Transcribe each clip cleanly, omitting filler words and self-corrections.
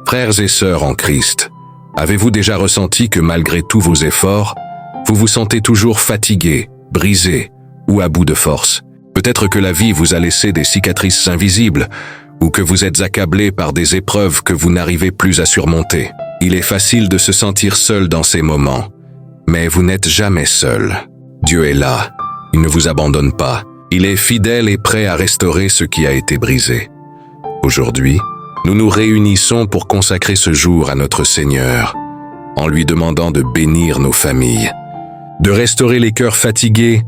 Frères et sœurs en Christ, avez-vous déjà ressenti que malgré tous vos efforts, vous vous sentez toujours fatigué, brisé ou à bout de force? Peut-être que la vie vous a laissé des cicatrices invisibles ou que vous êtes accablé par des épreuves que vous n'arrivez plus à surmonter. Il est facile de se sentir seul dans ces moments, mais vous n'êtes jamais seul. Dieu est là, il ne vous abandonne pas. Il est fidèle et prêt à restaurer ce qui a été brisé. Aujourd'hui, nous nous réunissons pour consacrer ce jour à notre Seigneur, en lui demandant de bénir nos familles, de restaurer les cœurs fatigués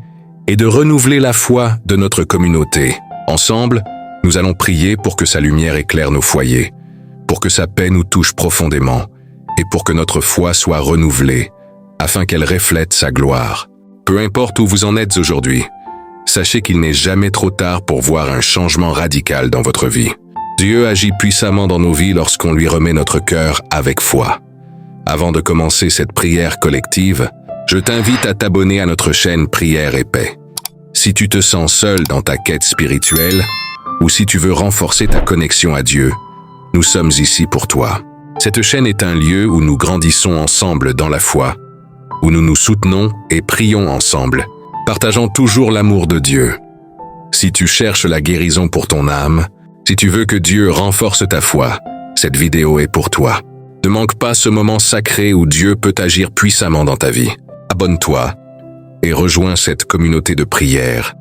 et de renouveler la foi de notre communauté. Ensemble, nous allons prier pour que sa lumière éclaire nos foyers, pour que sa paix nous touche profondément et pour que notre foi soit renouvelée, afin qu'elle reflète sa gloire. Peu importe où vous en êtes aujourd'hui, sachez qu'il n'est jamais trop tard pour voir un changement radical dans votre vie. Dieu agit puissamment dans nos vies lorsqu'on lui remet notre cœur avec foi. Avant de commencer cette prière collective, je t'invite à t'abonner à notre chaîne Prière et Paix. Si tu te sens seul dans ta quête spirituelle, ou si tu veux renforcer ta connexion à Dieu, nous sommes ici pour toi. Cette chaîne est un lieu où nous grandissons ensemble dans la foi, où nous nous soutenons et prions ensemble, partageant toujours l'amour de Dieu. Si tu cherches la guérison pour ton âme, si tu veux que Dieu renforce ta foi, cette vidéo est pour toi. Ne manque pas ce moment sacré où Dieu peut agir puissamment dans ta vie. Abonne-toi et rejoins cette communauté de prière.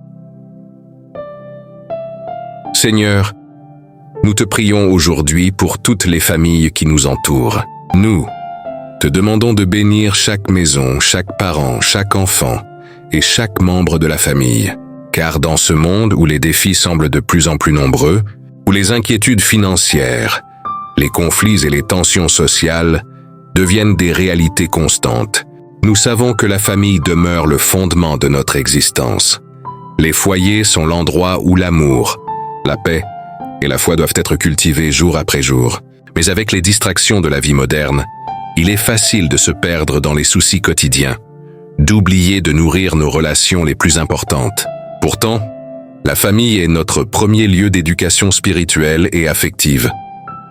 Seigneur, nous te prions aujourd'hui pour toutes les familles qui nous entourent. Nous te demandons de bénir chaque maison, chaque parent, chaque enfant et chaque membre de la famille. Car dans ce monde où les défis semblent de plus en plus nombreux, où les inquiétudes financières, les conflits et les tensions sociales deviennent des réalités constantes, nous savons que la famille demeure le fondement de notre existence. Les foyers sont l'endroit où l'amour, la paix et la foi doivent être cultivés jour après jour. Mais avec les distractions de la vie moderne, il est facile de se perdre dans les soucis quotidiens, d'oublier de nourrir nos relations les plus importantes. Pourtant, la famille est notre premier lieu d'éducation spirituelle et affective,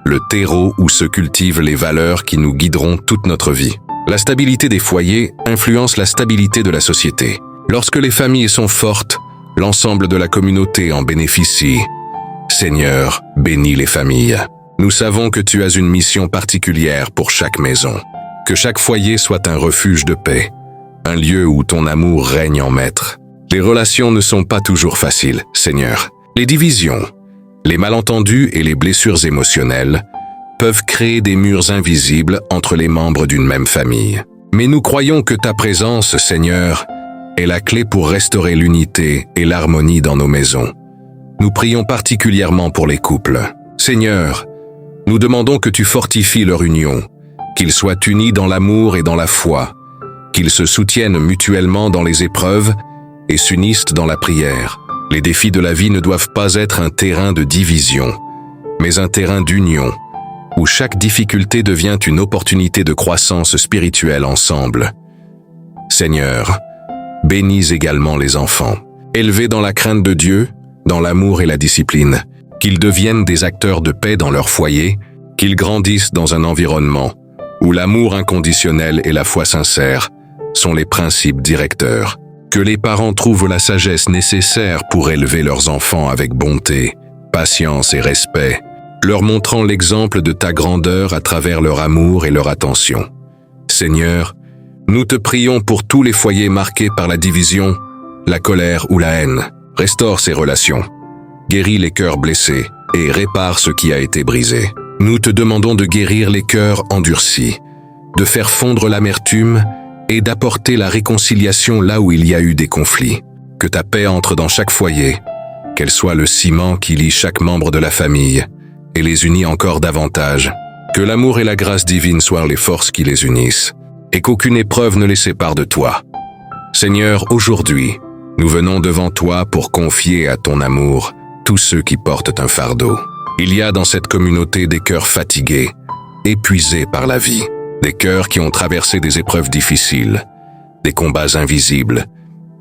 le terreau où se cultivent les valeurs qui nous guideront toute notre vie. La stabilité des foyers influence la stabilité de la société. Lorsque les familles sont fortes, l'ensemble de la communauté en bénéficie. Seigneur, bénis les familles. Nous savons que tu as une mission particulière pour chaque maison. Que chaque foyer soit un refuge de paix, un lieu où ton amour règne en maître. Les relations ne sont pas toujours faciles, Seigneur. Les divisions, les malentendus et les blessures émotionnelles peuvent créer des murs invisibles entre les membres d'une même famille. Mais nous croyons que ta présence, Seigneur, est la clé pour restaurer l'unité et l'harmonie dans nos maisons. Nous prions particulièrement pour les couples. Seigneur, nous demandons que tu fortifies leur union, qu'ils soient unis dans l'amour et dans la foi, qu'ils se soutiennent mutuellement dans les épreuves et s'unissent dans la prière. Les défis de la vie ne doivent pas être un terrain de division, mais un terrain d'union, où chaque difficulté devient une opportunité de croissance spirituelle ensemble. Seigneur, bénis également les enfants, élevés dans la crainte de Dieu, dans l'amour et la discipline, qu'ils deviennent des acteurs de paix dans leur foyer, qu'ils grandissent dans un environnement où l'amour inconditionnel et la foi sincère sont les principes directeurs. Que les parents trouvent la sagesse nécessaire pour élever leurs enfants avec bonté, patience et respect, leur montrant l'exemple de ta grandeur à travers leur amour et leur attention. Seigneur, nous te prions pour tous les foyers marqués par la division, la colère ou la haine. Restaure ces relations, guéris les cœurs blessés et répare ce qui a été brisé. Nous te demandons de guérir les cœurs endurcis, de faire fondre l'amertume et d'apporter la réconciliation là où il y a eu des conflits. Que ta paix entre dans chaque foyer, qu'elle soit le ciment qui lie chaque membre de la famille et les unit encore davantage. Que l'amour et la grâce divine soient les forces qui les unissent et qu'aucune épreuve ne les sépare de toi. Seigneur, aujourd'hui, nous venons devant toi pour confier à ton amour tous ceux qui portent un fardeau. Il y a dans cette communauté des cœurs fatigués, épuisés par la vie, des cœurs qui ont traversé des épreuves difficiles, des combats invisibles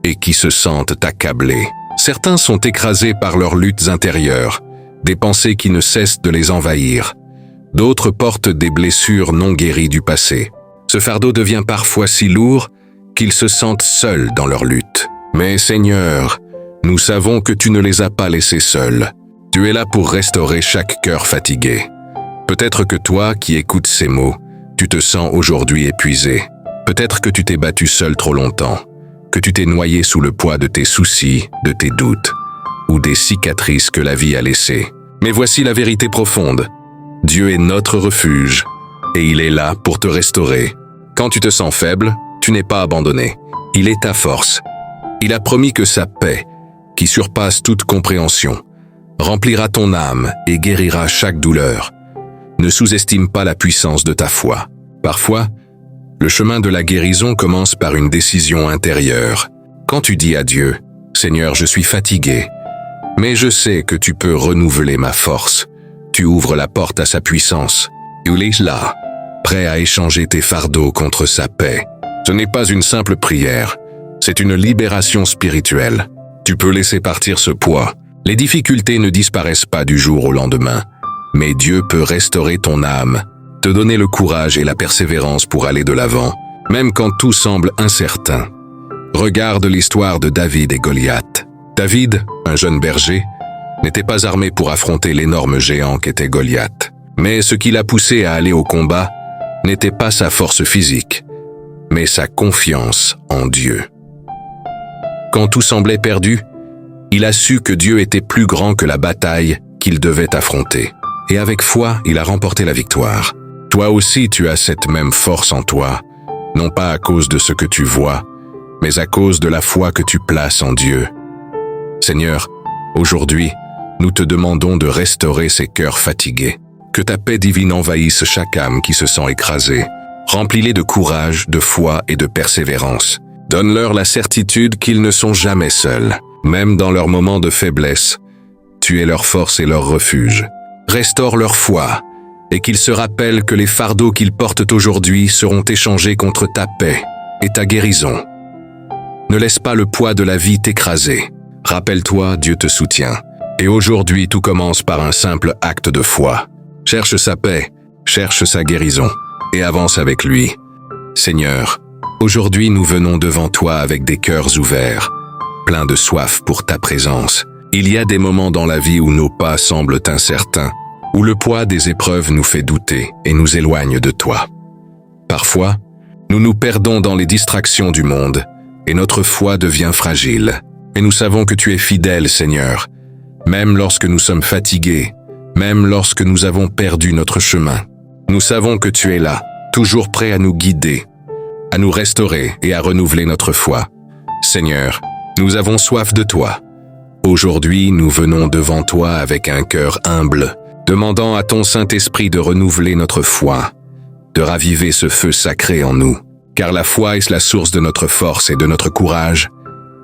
et qui se sentent accablés. Certains sont écrasés par leurs luttes intérieures, des pensées qui ne cessent de les envahir. D'autres portent des blessures non guéries du passé. Ce fardeau devient parfois si lourd qu'ils se sentent seuls dans leur lutte. Mais Seigneur, nous savons que tu ne les as pas laissés seuls. Tu es là pour restaurer chaque cœur fatigué. Peut-être que toi qui écoutes ces mots, tu te sens aujourd'hui épuisé. Peut-être que tu t'es battu seul trop longtemps, que tu t'es noyé sous le poids de tes soucis, de tes doutes, ou des cicatrices que la vie a laissées. Mais voici la vérité profonde. Dieu est notre refuge, et il est là pour te restaurer. Quand tu te sens faible, tu n'es pas abandonné. Il est ta force. Il a promis que sa paix, qui surpasse toute compréhension, remplira ton âme et guérira chaque douleur. Ne sous-estime pas la puissance de ta foi. Parfois, le chemin de la guérison commence par une décision intérieure. Quand tu dis à Dieu, « Seigneur, je suis fatigué, mais je sais que tu peux renouveler ma force », tu ouvres la porte à sa puissance. Il est là, prêt à échanger tes fardeaux contre sa paix. Ce n'est pas une simple prière, c'est une libération spirituelle. Tu peux laisser partir ce poids. Les difficultés ne disparaissent pas du jour au lendemain, mais Dieu peut restaurer ton âme, te donner le courage et la persévérance pour aller de l'avant, même quand tout semble incertain. Regarde l'histoire de David et Goliath. David, un jeune berger, n'était pas armé pour affronter l'énorme géant qu'était Goliath. Mais ce qui l'a poussé à aller au combat n'était pas sa force physique, mais sa confiance en Dieu. Quand tout semblait perdu, il a su que Dieu était plus grand que la bataille qu'il devait affronter. Et avec foi, il a remporté la victoire. Toi aussi, tu as cette même force en toi, non pas à cause de ce que tu vois, mais à cause de la foi que tu places en Dieu. Seigneur, aujourd'hui, nous te demandons de restaurer ces cœurs fatigués. Que ta paix divine envahisse chaque âme qui se sent écrasée. Remplis-les de courage, de foi et de persévérance. Donne-leur la certitude qu'ils ne sont jamais seuls. Même dans leurs moments de faiblesse, tu es leur force et leur refuge. Restaure leur foi et qu'ils se rappellent que les fardeaux qu'ils portent aujourd'hui seront échangés contre ta paix et ta guérison. Ne laisse pas le poids de la vie t'écraser. Rappelle-toi, Dieu te soutient. Et aujourd'hui, tout commence par un simple acte de foi. Cherche sa paix, cherche sa guérison, et avance avec lui. Seigneur, aujourd'hui nous venons devant toi avec des cœurs ouverts, pleins de soif pour ta présence. Il y a des moments dans la vie où nos pas semblent incertains, où le poids des épreuves nous fait douter et nous éloigne de toi. Parfois, nous nous perdons dans les distractions du monde, et notre foi devient fragile. Mais nous savons que tu es fidèle, Seigneur, même lorsque nous sommes fatigués, même lorsque nous avons perdu notre chemin. Nous savons que tu es là, toujours prêt à nous guider, à nous restaurer et à renouveler notre foi. Seigneur, nous avons soif de toi. Aujourd'hui, nous venons devant toi avec un cœur humble, demandant à ton Saint-Esprit de renouveler notre foi, de raviver ce feu sacré en nous. Car la foi est la source de notre force et de notre courage.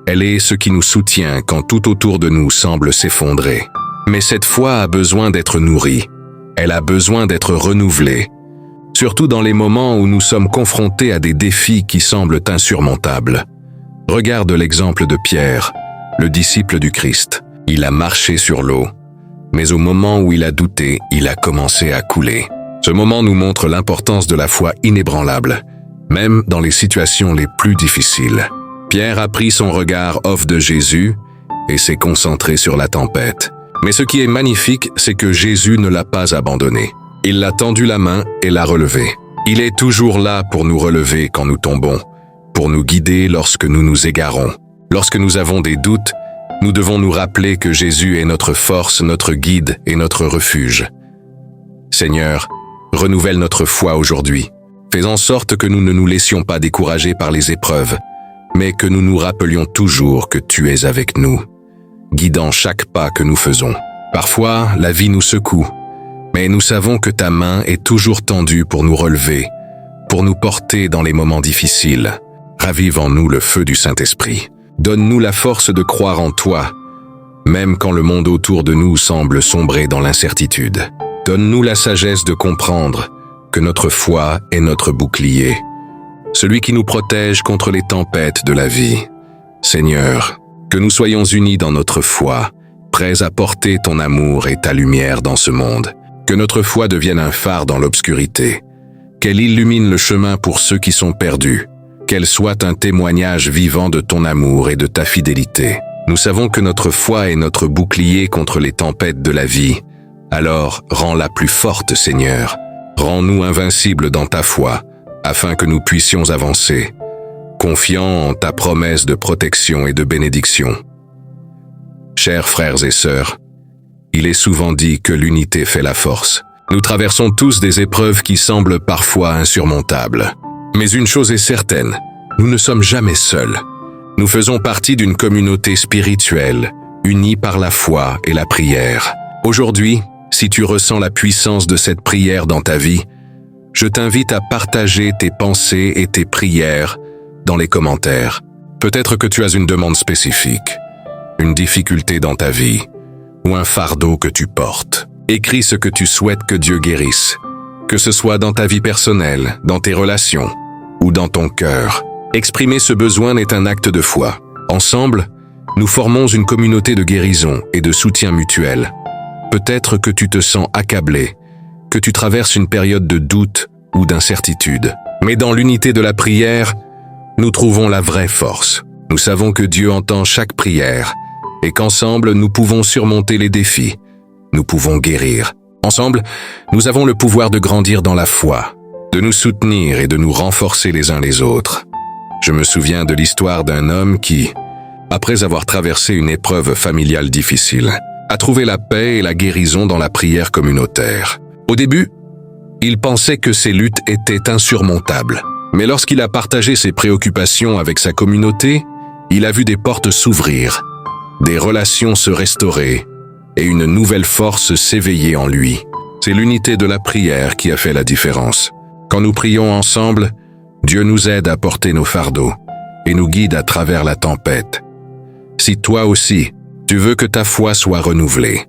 Elle est ce qui nous soutient quand tout autour de nous semble s'effondrer. Mais cette foi a besoin d'être nourrie. Elle a besoin d'être renouvelée. Surtout dans les moments où nous sommes confrontés à des défis qui semblent insurmontables. Regarde l'exemple de Pierre, le disciple du Christ. Il a marché sur l'eau. Mais au moment où il a douté, il a commencé à couler. Ce moment nous montre l'importance de la foi inébranlable, même dans les situations les plus difficiles. Pierre a pris son regard off de Jésus et s'est concentré sur la tempête. Mais ce qui est magnifique, c'est que Jésus ne l'a pas abandonné. Il l'a tendu la main et l'a relevé. Il est toujours là pour nous relever quand nous tombons, pour nous guider lorsque nous nous égarons. Lorsque nous avons des doutes, nous devons nous rappeler que Jésus est notre force, notre guide et notre refuge. Seigneur, renouvelle notre foi aujourd'hui. Fais en sorte que nous ne nous laissions pas décourager par les épreuves, mais que nous nous rappelions toujours que tu es avec nous, guidant chaque pas que nous faisons. Parfois, la vie nous secoue, mais nous savons que ta main est toujours tendue pour nous relever, pour nous porter dans les moments difficiles. Ravive en nous le feu du Saint-Esprit. Donne-nous la force de croire en toi, même quand le monde autour de nous semble sombrer dans l'incertitude. Donne-nous la sagesse de comprendre que notre foi est notre bouclier, celui qui nous protège contre les tempêtes de la vie. Seigneur, que nous soyons unis dans notre foi, prêts à porter ton amour et ta lumière dans ce monde. Que notre foi devienne un phare dans l'obscurité. Qu'elle illumine le chemin pour ceux qui sont perdus. Qu'elle soit un témoignage vivant de ton amour et de ta fidélité. Nous savons que notre foi est notre bouclier contre les tempêtes de la vie. Alors, rends-la plus forte, Seigneur. Rends-nous invincibles dans ta foi, afin que nous puissions avancer, confiants en ta promesse de protection et de bénédiction. Chers frères et sœurs, il est souvent dit que l'unité fait la force. Nous traversons tous des épreuves qui semblent parfois insurmontables. Mais une chose est certaine, nous ne sommes jamais seuls. Nous faisons partie d'une communauté spirituelle, unie par la foi et la prière. Aujourd'hui, si tu ressens la puissance de cette prière dans ta vie, je t'invite à partager tes pensées et tes prières dans les commentaires. Peut-être que tu as une demande spécifique, une difficulté dans ta vie, ou un fardeau que tu portes. Écris ce que tu souhaites que Dieu guérisse, que ce soit dans ta vie personnelle, dans tes relations, ou dans ton cœur. Exprimer ce besoin est un acte de foi. Ensemble, nous formons une communauté de guérison et de soutien mutuel. Peut-être que tu te sens accablé, que tu traverses une période de doute ou d'incertitude. Mais dans l'unité de la prière, nous trouvons la vraie force. Nous savons que Dieu entend chaque prière et qu'ensemble, nous pouvons surmonter les défis. Nous pouvons guérir. Ensemble, nous avons le pouvoir de grandir dans la foi, de nous soutenir et de nous renforcer les uns les autres. Je me souviens de l'histoire d'un homme qui, après avoir traversé une épreuve familiale difficile, a trouvé la paix et la guérison dans la prière communautaire. Au début, il pensait que ces luttes étaient insurmontables. Mais lorsqu'il a partagé ses préoccupations avec sa communauté, il a vu des portes s'ouvrir, des relations se restaurer et une nouvelle force s'éveiller en lui. C'est l'unité de la prière qui a fait la différence. Quand nous prions ensemble, Dieu nous aide à porter nos fardeaux et nous guide à travers la tempête. Si toi aussi, tu veux que ta foi soit renouvelée,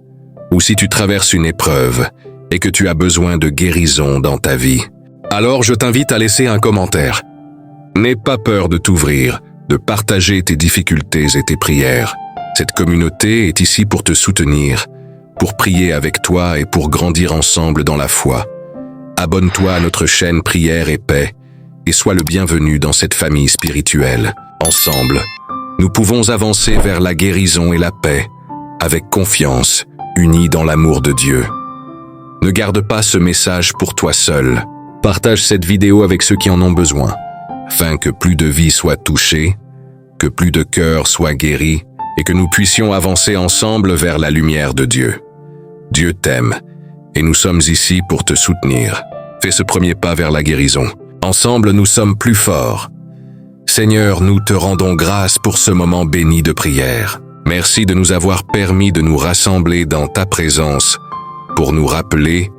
ou si tu traverses une épreuve et que tu as besoin de guérison dans ta vie, alors je t'invite à laisser un commentaire. N'aie pas peur de t'ouvrir, de partager tes difficultés et tes prières. Cette communauté est ici pour te soutenir, pour prier avec toi et pour grandir ensemble dans la foi. Abonne-toi à notre chaîne Prière et Paix et sois le bienvenu dans cette famille spirituelle. Ensemble, nous pouvons avancer vers la guérison et la paix, avec confiance, unis dans l'amour de Dieu. Ne garde pas ce message pour toi seul. Partage cette vidéo avec ceux qui en ont besoin, afin que plus de vies soient touchées, que plus de cœurs soient guéris, et que nous puissions avancer ensemble vers la lumière de Dieu. Dieu t'aime, et nous sommes ici pour te soutenir. Fais ce premier pas vers la guérison. Ensemble, nous sommes plus forts. Seigneur, nous te rendons grâce pour ce moment béni de prière. Merci de nous avoir permis de nous rassembler dans ta présence pour nous rappeler,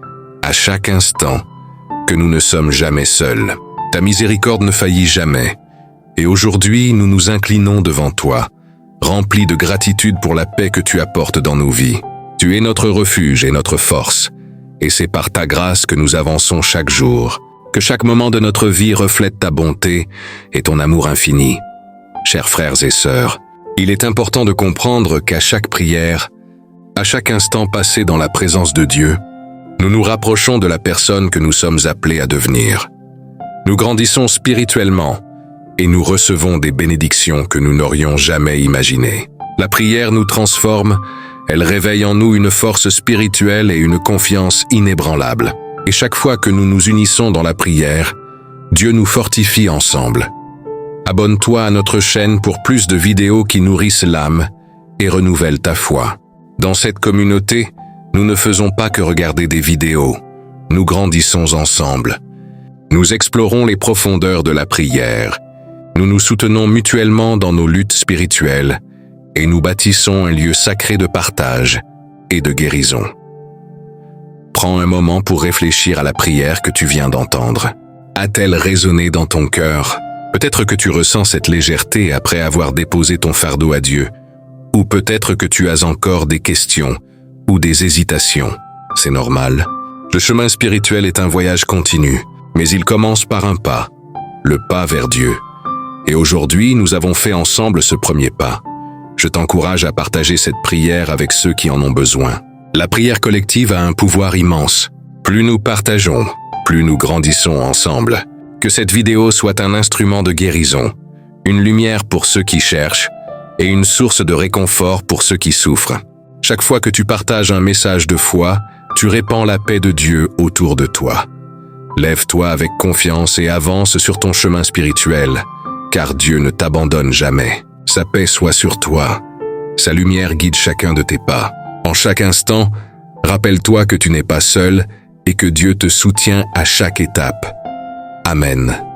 à chaque instant, que nous ne sommes jamais seuls. Ta miséricorde ne faillit jamais. Et aujourd'hui, nous nous inclinons devant toi, remplis de gratitude pour la paix que tu apportes dans nos vies. Tu es notre refuge et notre force, et c'est par ta grâce que nous avançons chaque jour. Que chaque moment de notre vie reflète ta bonté et ton amour infini. Chers frères et sœurs, il est important de comprendre qu'à chaque prière, à chaque instant passé dans la présence de Dieu, nous nous rapprochons de la personne que nous sommes appelés à devenir. Nous grandissons spirituellement et nous recevons des bénédictions que nous n'aurions jamais imaginées. La prière nous transforme, elle réveille en nous une force spirituelle et une confiance inébranlable. Et chaque fois que nous nous unissons dans la prière, Dieu nous fortifie ensemble. Abonne-toi à notre chaîne pour plus de vidéos qui nourrissent l'âme et renouvellent ta foi. Dans cette communauté, nous ne faisons pas que regarder des vidéos, nous grandissons ensemble. Nous explorons les profondeurs de la prière, nous nous soutenons mutuellement dans nos luttes spirituelles et nous bâtissons un lieu sacré de partage et de guérison. Prends un moment pour réfléchir à la prière que tu viens d'entendre. A-t-elle résonné dans ton cœur? Peut-être que tu ressens cette légèreté après avoir déposé ton fardeau à Dieu, ou peut-être que tu as encore des questions ou des hésitations. C'est normal. Le chemin spirituel est un voyage continu, mais il commence par un pas, le pas vers Dieu. Et aujourd'hui, nous avons fait ensemble ce premier pas. Je t'encourage à partager cette prière avec ceux qui en ont besoin. La prière collective a un pouvoir immense. Plus nous partageons, plus nous grandissons ensemble. Que cette vidéo soit un instrument de guérison, une lumière pour ceux qui cherchent et une source de réconfort pour ceux qui souffrent. Chaque fois que tu partages un message de foi, tu répands la paix de Dieu autour de toi. Lève-toi avec confiance et avance sur ton chemin spirituel, car Dieu ne t'abandonne jamais. Sa paix soit sur toi. Sa lumière guide chacun de tes pas. En chaque instant, rappelle-toi que tu n'es pas seul et que Dieu te soutient à chaque étape. Amen.